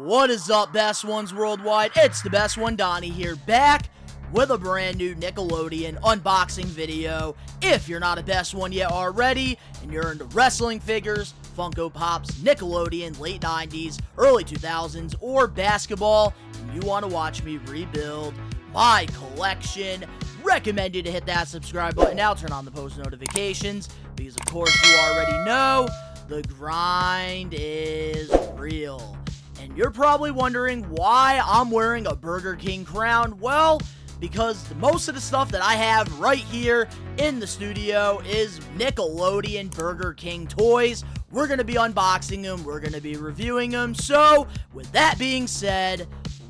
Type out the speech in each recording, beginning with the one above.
What is up, best ones worldwide? It's the best one, Donnie here, back with a brand new Nickelodeon unboxing video. If you're not a best one yet already, and you're into wrestling figures, Funko Pops, Nickelodeon, late 90s, early 2000s, or basketball, and you want to watch me rebuild my collection, recommend you to hit that subscribe button now, turn on the post notifications, because of course you already know, the grind is real. And you're probably wondering why I'm wearing a Burger King crown. Well, because most of the stuff that I have right here in the studio is Nickelodeon Burger King toys. We're going to be unboxing them. We're going to be reviewing them. So, with that being said,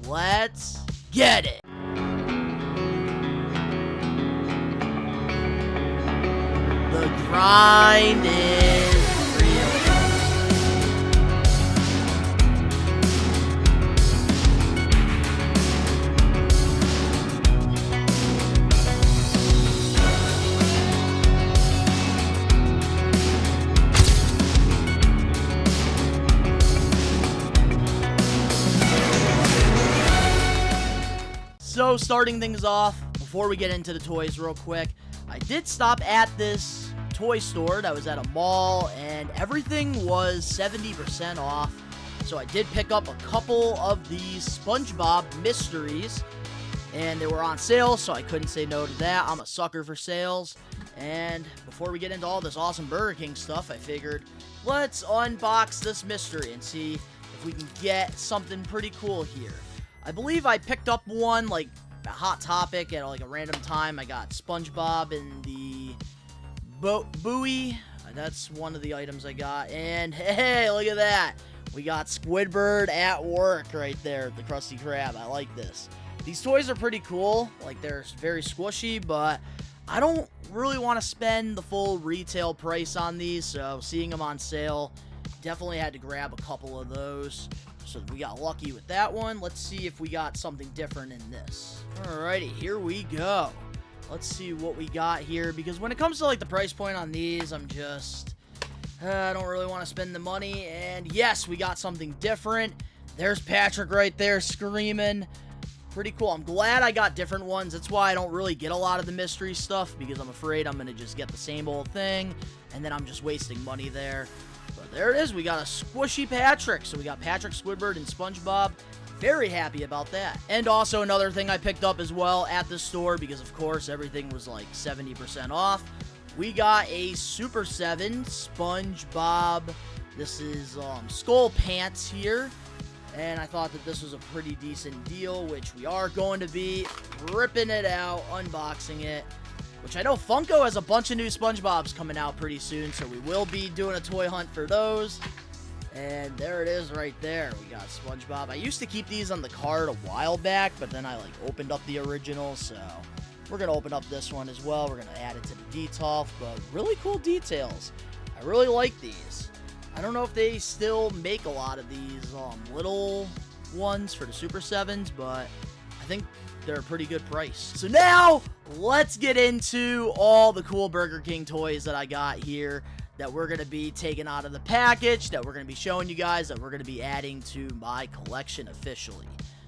let's get it. The grind is real. So, starting things off, before we get into the toys real quick, I did stop at this toy store that was at a mall, and everything was 70% off. So I did pick up a couple of these Spongebob mysteries, and they were on sale, so I couldn't say no to that. I'm a sucker for sales. And before we get into all this awesome Burger King stuff, I figured, let's unbox this mystery and see if we can get something pretty cool here. I believe I picked up one, like, a Hot Topic at, like, a random time. I got Spongebob and the buoy. That's one of the items I got. And, hey, look at that. We got Squidward at work right there, the Krusty Krab. I like this. These toys are pretty cool. Like, they're very squishy, but I don't really want to spend the full retail price on these, so seeing them on sale, definitely had to grab a couple of those. So we got lucky with that one. Let's see if we got something different in this. Alrighty, here we go. Let's see what we got here, because when it comes to like the price point on these, I'm just, I don't really want to spend the money. And yes, we got something different. There's Patrick right there screaming. Pretty cool. I'm glad I got different ones. That's why I don't really get a lot of the mystery stuff, because I'm afraid I'm going to just get the same old thing, and then I'm just wasting money there. But there it is. We got a squishy Patrick. So we got Patrick, Squidward, and Spongebob. Very happy about that. And also another thing I picked up as well at the store, because of course everything was like 70% off. We got a Super 7 Spongebob. This is Skull Pants here. And I thought that this was a pretty decent deal, which we are going to be ripping it out, unboxing it. Which I know Funko has a bunch of new Spongebobs coming out pretty soon, so we will be doing a toy hunt for those. And there it is right there. We got Spongebob. I used to keep these on the card a while back, but then I like opened up the original, so we're going to open up this one as well. We're going to add it to the detail, but really cool details. I really like these. I don't know if they still make a lot of these little ones for the Super 7s, but I think they're a pretty good price. So now, let's get into all the cool Burger King toys that I got here that we're going to be taking out of the package, that we're going to be showing you guys, that we're going to be adding to my collection officially.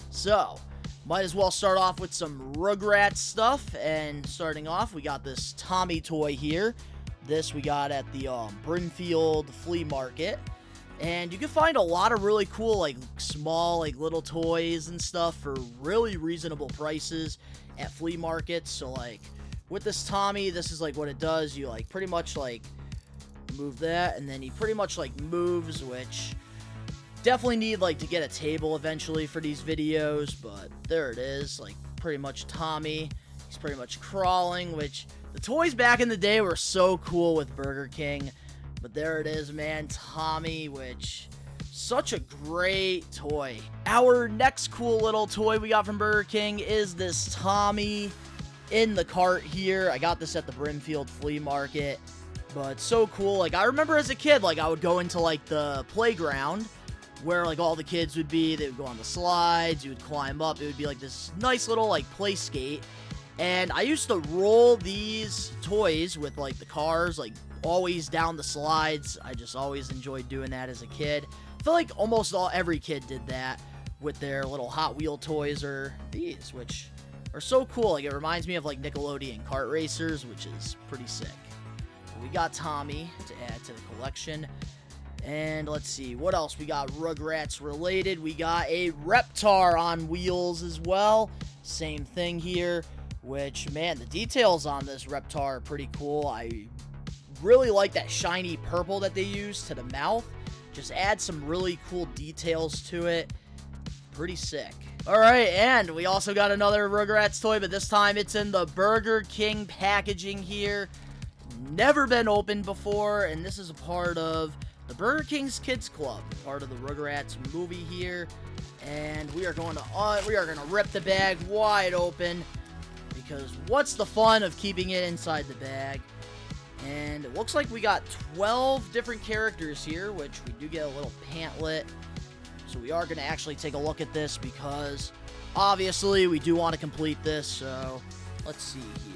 So, might as well start off with some Rugrats stuff. And starting off, we got this Tommy toy here. This we got at the Brimfield Flea Market. And you can find a lot of really cool, like, small, like, little toys and stuff for really reasonable prices at flea markets. So, like, with this Tommy, this is, like, what it does. You, like, pretty much, like, move that, and then he pretty much, like, moves, which definitely need, like, to get a table eventually for these videos, but there it is. Like, pretty much Tommy. He's pretty much crawling, which the toys back in the day were so cool with Burger King. But there it is, man, Tommy, which, such a great toy. Our next cool little toy we got from Burger King is this Tommy in the cart here. I got this at the Brimfield Flea Market, but so cool. Like, I remember as a kid, like, I would go into, like, the playground where, like, all the kids would be. They would go on the slides, you would climb up. It would be, like, this nice little, like, play skate. And I used to roll these toys with, like, the cars, like, always down the slides. I just always enjoyed doing that as a kid. I feel like almost every kid did that. with their little Hot Wheel toys are these, which are so cool. Like, it reminds me of like Nickelodeon kart racers, which is pretty sick. We got Tommy to add to the collection. And let's see, what else? We got Rugrats related. We got a Reptar on wheels as well. Same thing here, which, man, the details on this Reptar are pretty cool. I really like that shiny purple that they use to the mouth. Just add some really cool details to it. Pretty sick. Alright, and we also got another Rugrats toy, but this time it's in the Burger King packaging here. Never been opened before, and this is a part of the Burger King's Kids Club, part of the Rugrats movie here. And we are going to rip the bag wide open, because what's the fun of keeping it inside the bag? And it looks like we got 12 different characters here, which we do get a little pamphlet. So we are going to actually take a look at this, because obviously we do want to complete this. So let's see here.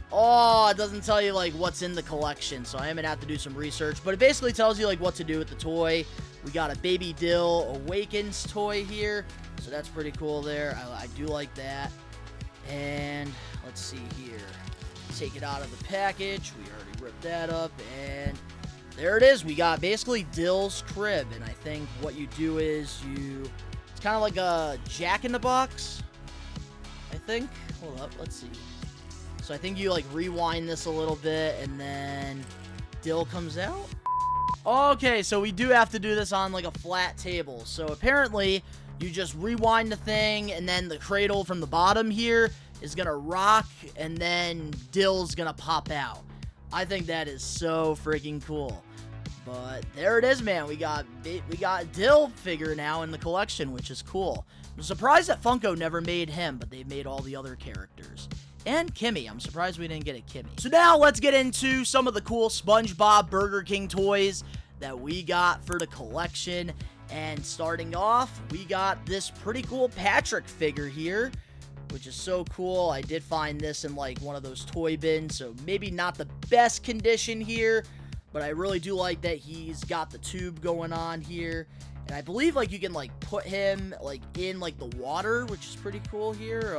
Oh, it doesn't tell you like what's in the collection, so I am gonna have to do some research, but it basically tells you like what to do with the toy. We got a Baby Dill Awakens toy here, so that's pretty cool there. I do like that. And let's see here, take it out of the package. We already ripped that up, and there it is. We got basically Dill's crib, and I think what you do is it's kind of like a Jack-in-the-Box, I think. Hold up, let's see. So I think you like rewind this a little bit, and then Dill comes out. Okay, so we do have to do this on like a flat table. So apparently you just rewind the thing, and then the cradle from the bottom here is gonna rock, and then Dill's gonna pop out. I think that is so freaking cool. But there it is, man. We got Dill figure now in the collection, which is cool. I'm surprised that Funko never made him, but they've made all the other characters. And Kimmy. I'm surprised we didn't get a Kimmy. So now let's get into some of the cool SpongeBob Burger King toys that we got for the collection. And starting off, we got this pretty cool Patrick figure here, which is so cool. I did find this in like one of those toy bins, so maybe not the best condition here, but I really do like that he's got the tube going on here. And I believe like you can like put him like in like the water, which is pretty cool here.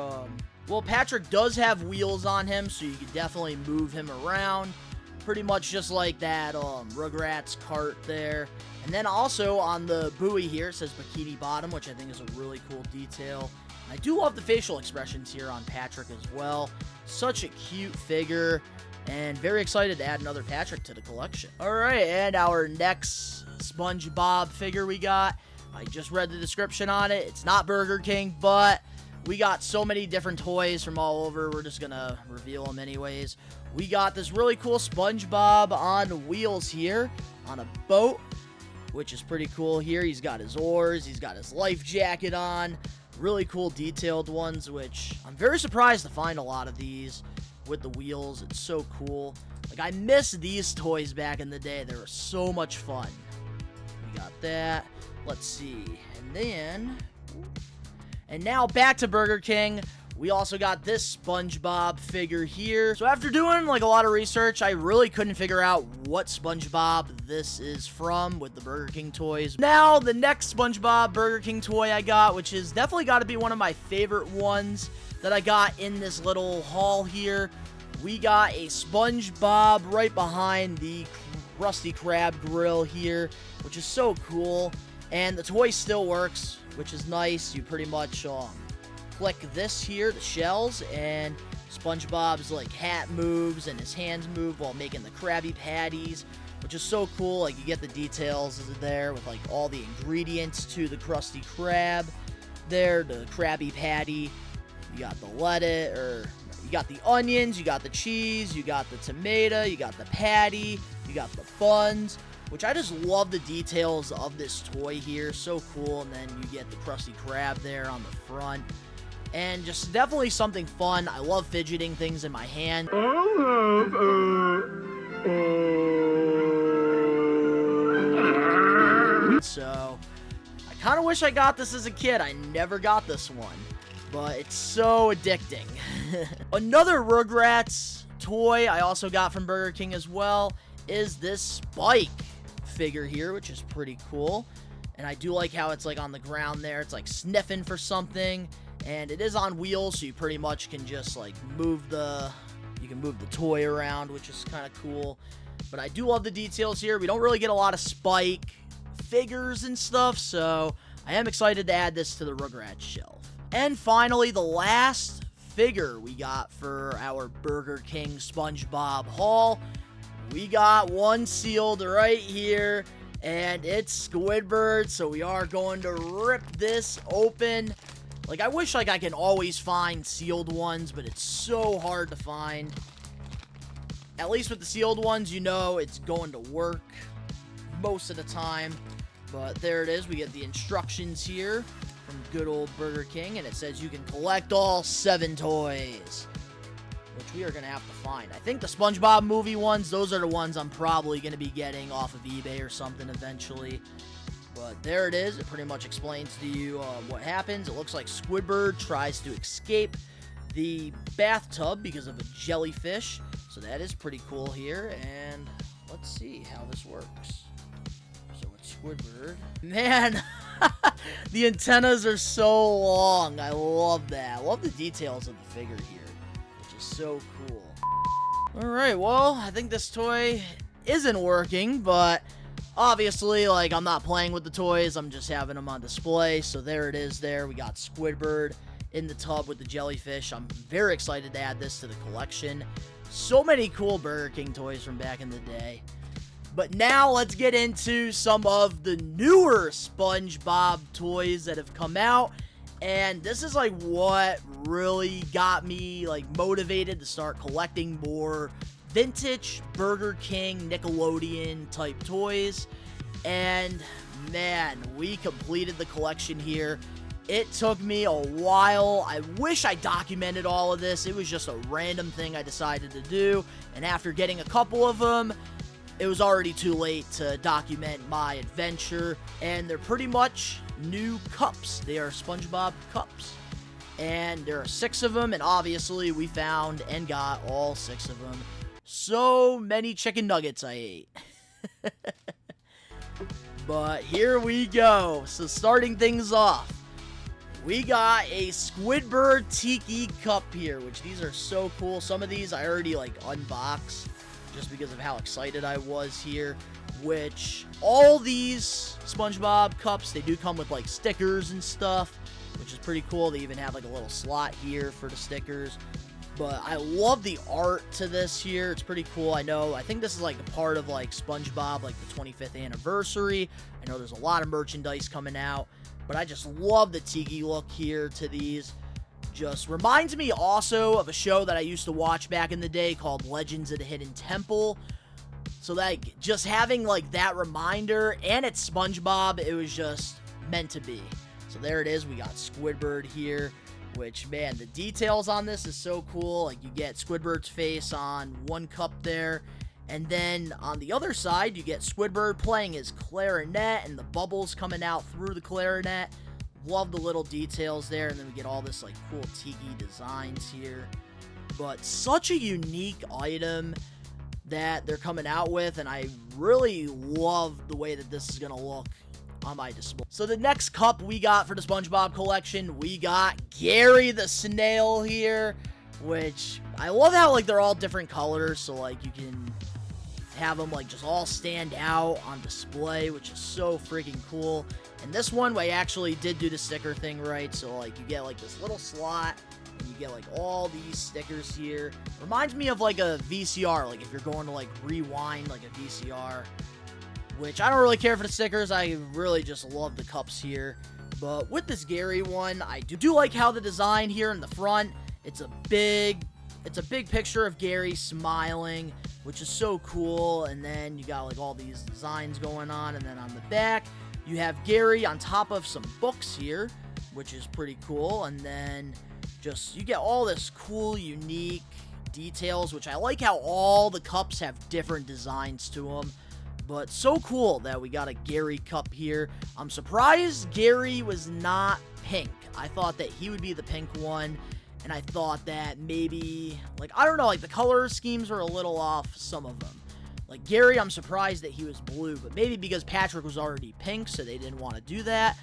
Well, Patrick does have wheels on him, so you can definitely move him around. Pretty much just like that Rugrats cart there. And then also on the buoy here, it says Bikini Bottom, which I think is a really cool detail. And I do love the facial expressions here on Patrick as well. Such a cute figure, and very excited to add another Patrick to the collection. Alright, and our next SpongeBob figure we got, I just read the description on it. It's not Burger King, but we got so many different toys from all over. We're just gonna reveal them anyways. We got this really cool SpongeBob on wheels here on a boat, which is pretty cool here. He's got his oars, he's got his life jacket on. Really cool detailed ones, which I'm very surprised to find a lot of these with the wheels. It's so cool. Like, I miss these toys back in the day. They were so much fun. We got that. Let's see. And now back to Burger King. We also got this SpongeBob figure here. So after doing like a lot of research, I really couldn't figure out what SpongeBob this is from with the Burger King toys. Now the next SpongeBob Burger King toy I got, which is definitely got to be one of my favorite ones that I got in this little haul here. We got a SpongeBob right behind the Krusty Krab grill here, which is so cool. And the toy still works, which is nice. You pretty much click this here, the shells, and SpongeBob's like hat moves and his hands move while making the Krabby Patties, which is so cool. Like, you get the details there with like all the ingredients to the Krusty Krab there, the Krabby Patty. You got the lettuce, or you got the onions, you got the cheese, you got the tomato, you got the patty, you got the buns, which I just love the details of this toy here. So cool. And then you get the Krusty Krab there on the front. And just definitely something fun. I love fidgeting things in my hand. So, I kind of wish I got this as a kid. I never got this one. But it's so addicting. Another Rugrats toy I also got from Burger King as well is this Spike figure here, which is pretty cool. And I do like how it's like on the ground there. It's like sniffing for something. And it is on wheels, so you pretty much can just like move the toy around, which is kind of cool. But I do love the details here. We don't really get a lot of Spike figures and stuff, so I am excited to add this to the Rugrats shelf. And finally, the last figure we got for our Burger King SpongeBob haul. We got one sealed right here, and it's Squidward, so we are going to rip this open. Like, I wish, like, I can always find sealed ones, but it's so hard to find. At least with the sealed ones, you know it's going to work most of the time. But there it is. We get the instructions here from good old Burger King, and it says you can collect all 7 toys, which we are going to have to find. I think the SpongeBob movie ones, those are the ones I'm probably going to be getting off of eBay or something eventually. But there it is. It pretty much explains to you what happens. It looks like Squidward tries to escape the bathtub because of a jellyfish. So that is pretty cool here. And let's see how this works. So it's Squidward. Man, the antennas are so long. I love that. I love the details of the figure here, which is so cool. Alright, well, I think this toy isn't working, but obviously, like, I'm not playing with the toys, I'm just having them on display. So there it is there. We got Squidward in the tub with the jellyfish. I'm very excited to add this to the collection. So many cool Burger King toys from back in the day. But now let's get into some of the newer SpongeBob toys that have come out. And this is like what really got me like motivated to start collecting more vintage Burger King Nickelodeon type toys. And man, we completed the collection here. It took me a while. I wish I documented all of this. It was just a random thing I decided to do, and after getting a couple of them, it was already too late to document my adventure. And they're pretty much new cups. They are SpongeBob cups, and there are 6 of them, and obviously we found and got all 6 of them. So many chicken nuggets I ate. But here we go. So starting things off, we got a Squidward Tiki cup here, which these are so cool. Some of these I already like unboxed just because of how excited I was here. Which all these SpongeBob cups, they do come with like stickers and stuff, which is pretty cool. They even have like a little slot here for the stickers. But I love the art to this here. It's pretty cool. I think this is like a part of like SpongeBob, like the 25th anniversary. I know there's a lot of merchandise coming out, but I just love the tiki look here to these. Just reminds me also of a show that I used to watch back in the day called Legends of the Hidden Temple. So like just having like that reminder, and it's SpongeBob, it was just meant to be. So there it is. We got Squidward here. Which, man, the details on this is so cool. Like, you get Squidward's face on one cup there. And then on the other side, you get Squidward playing his clarinet and the bubbles coming out through the clarinet. Love the little details there. And then we get all this, like, cool tiki designs here. But such a unique item that they're coming out with. And I really love the way that this is going to look on my display. So the next cup we got for the SpongeBob collection, we got Gary the Snail here, which I love how like they're all different colors, so like you can have them like just all stand out on display, which is so freaking cool. And this one, I actually did do the sticker thing right, so like you get like this little slot, and you get like all these stickers here. Reminds me of like a VCR, like if you're going to like rewind like a VCR. Which I don't really care for the stickers. I really just love the cups here. But with this Gary one, I do like how the design here in the front, it's a big picture of Gary smiling, which is so cool. And then you got like all these designs going on. And then on the back, you have Gary on top of some books here, which is pretty cool. And then just you get all this cool, unique details, which I like how all the cups have different designs to them. But so cool that we got a Gary cup here. I'm surprised Gary was not pink. I thought that he would be the pink one. And I thought that maybe, like, I don't know, like the color schemes were a little off, some of them. Like, Gary, I'm surprised that he was blue, but maybe because Patrick was already pink, so they didn't want to do that.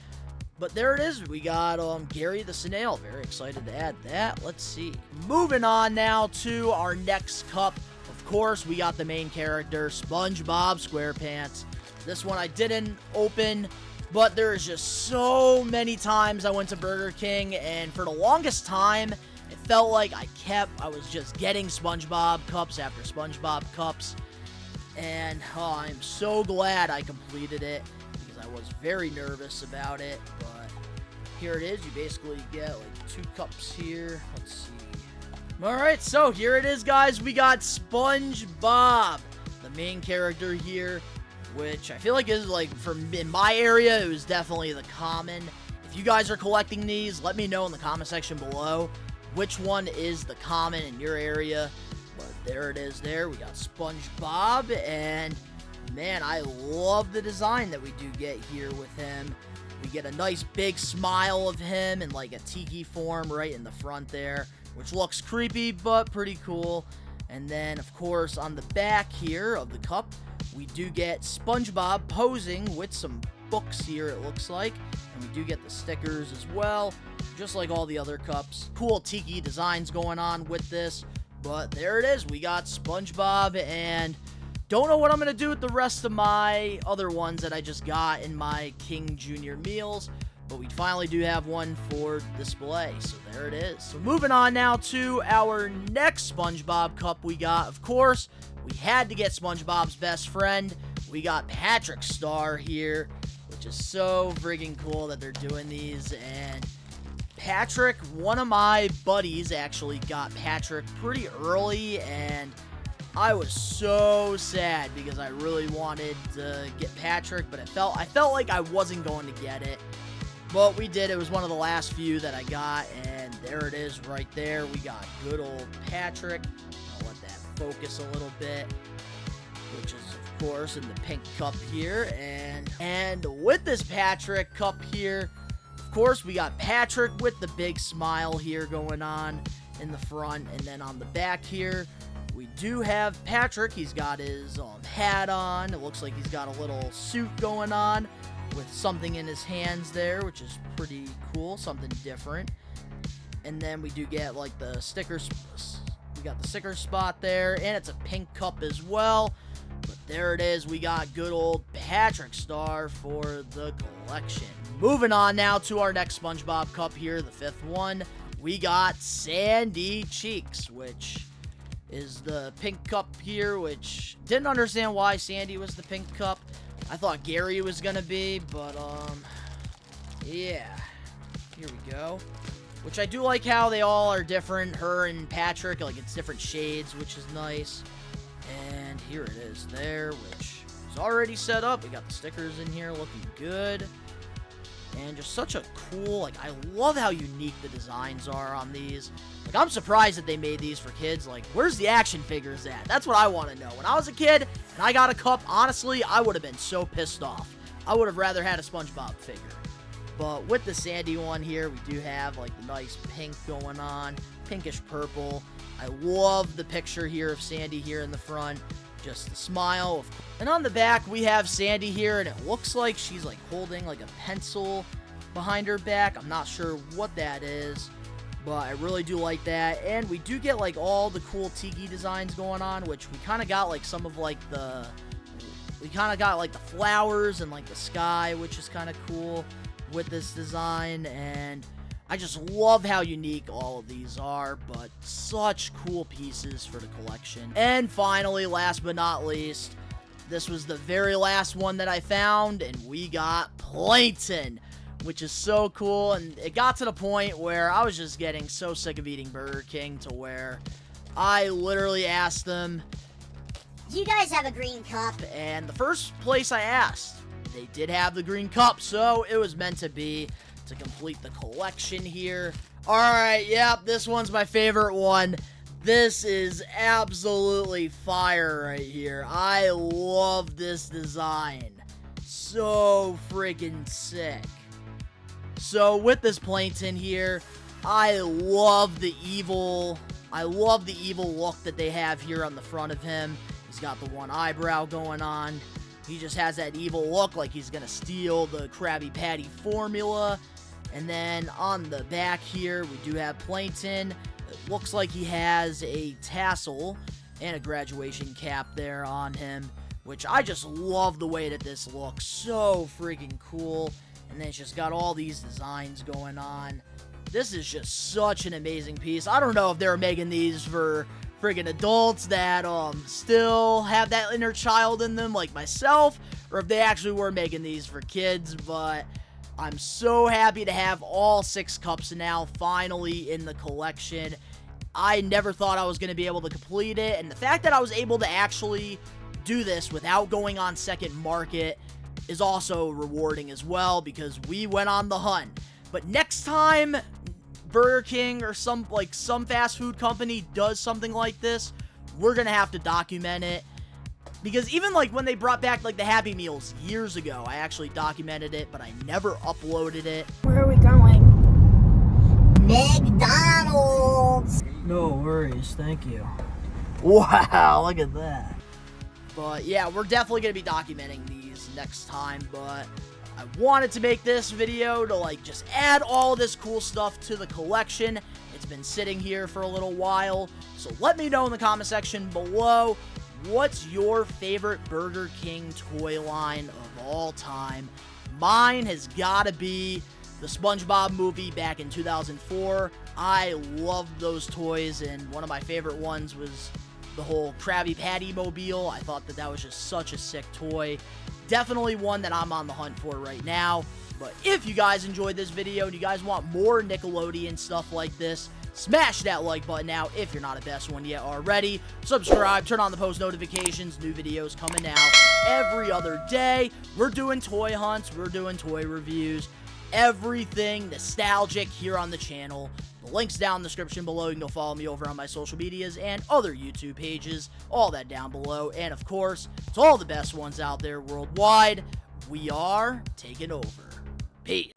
But there it is. We got Gary the Snail. Very excited to add that. Let's see. Moving on now to our next cup. Of course, we got the main character, SpongeBob SquarePants. This one I didn't open, but there's just so many times I went to Burger King, and for the longest time, it felt like I was just getting SpongeBob cups after SpongeBob cups. And I'm so glad I completed it, I was very nervous about it, but here it is. You basically get like 2 cups here. Let's see. Alright, so here it is, guys. We got SpongeBob, the main character here, which I feel like is like, in my area, it was definitely the common. If you guys are collecting these, let me know in the comment section below which one is the common in your area. But there it is there. We got SpongeBob, and man, I love the design that we do get here with him. We get a nice big smile of him in like a tiki form right in the front there, which looks creepy, but pretty cool. And then, of course, on the back here of the cup, we do get SpongeBob posing with some books here, it looks like. And we do get the stickers as well, just like all the other cups. Cool tiki designs going on with this. But there it is. We got SpongeBob, and don't know what I'm going to do with the rest of my other ones that I just got in my King Jr. meals, but we finally do have one for display, so there it is. So moving on now to our next SpongeBob cup we got. Of course, we had to get SpongeBob's best friend. We got Patrick Star here, which is so friggin' cool that they're doing these. And Patrick, one of my buddies actually got Patrick pretty early, and I was so sad because I really wanted to get Patrick, but I felt like I wasn't going to get it. But we did. It was one of the last few that I got, and there it is right there. We got good old Patrick. I'll let that focus a little bit, which is, of course, in the pink cup here. And with this Patrick cup here, of course, we got Patrick with the big smile here going on in the front, and then on the back here, we do have Patrick. He's got his hat on. It looks like he's got a little suit going on with something in his hands there, which is pretty cool, something different. And then we do get like the stickers. We got the sticker spot there, and it's a pink cup as well. But there it is. We got good old Patrick Star for the collection. Moving on now to our next SpongeBob cup here, the 5th one. We got Sandy Cheeks, which is the pink cup here, which didn't understand why Sandy was the pink cup. I thought Gary was gonna be, but yeah, here we go. Which I do like how they all are different, her and Patrick, like it's different shades, which is nice. And here it is there, which is already set up. We got the stickers in here looking good. And just such a cool, like, I love how unique the designs are on these. Like, I'm surprised that they made these for kids. Like, where's the action figures at? That's what I want to know. When I was a kid and I got a cup, honestly, I would have been so pissed off. I would have rather had a SpongeBob figure. But with the Sandy one here, we do have, like, the nice pink going on. Pinkish purple. I love the picture here of Sandy here in the front. Just the smile. And on the back, we have Sandy here, and it looks like she's like holding like a pencil behind her back. I'm not sure what that is, but I really do like that. And we do get like all the cool tiki designs going on, which we kind of got like some of like the flowers and like the sky, which is kind of cool with this design. And I just love how unique all of these are, but such cool pieces for the collection. And finally, last but not least, this was the very last one that I found, and we got Plankton, which is so cool. And it got to the point where I was just getting so sick of eating Burger King to where I literally asked them, "Do you guys have a green cup?" And the first place I asked, they did have the green cup, so it was meant to be to complete the collection here. Alright, yep, this one's my favorite one. This is absolutely fire right here. I love this design. So freaking sick. So with this Plankton here, I love the evil look that they have here on the front of him. He's He's got the one eyebrow going on. He just has that evil look like he's gonna steal the Krabby Patty formula. And then on the back here, we do have Plankton. It looks like he has a tassel and a graduation cap there on him, which I just love the way that this looks. So freaking cool. And then it's just got all these designs going on. This is just such an amazing piece. I don't know if they're making these for friggin' adults that still have that inner child in them like myself, or if they actually were making these for kids, but I'm so happy to have all 6 cups now finally in the collection. I never thought I was going to be able to complete it, and the fact that I was able to actually do this without going on second market is also rewarding as well, because we went on the hunt. But next time Burger King or some fast food company does something like this, we're gonna have to document it, because even like when they brought back like the Happy Meals years ago, I actually documented it, but I never uploaded it. Where are we going? McDonald's! No worries, thank you. Wow, look at that. But yeah, we're definitely gonna be documenting these next time, but I wanted to make this video to like just add all this cool stuff to the collection. It's been sitting here for a little while, so let me know in the comment section below, what's your favorite Burger King toy line of all time? Mine has got to be the Spongebob movie back in 2004. I loved those toys, and one of my favorite ones was the whole Krabby Patty mobile. I thought that was just such a sick toy. Definitely one that I'm on the hunt for right now. But if you guys enjoyed this video and you guys want more Nickelodeon stuff like this, smash that like button now if you're not a best one yet already. Subscribe, turn on the post notifications, new videos coming out every other day. We're doing toy hunts, we're doing toy reviews, everything nostalgic here on the channel. The link's down in the description below. You can go follow me over on my social medias and other YouTube pages. All that down below. And of course, to all the best ones out there worldwide, we are taking over. Peace.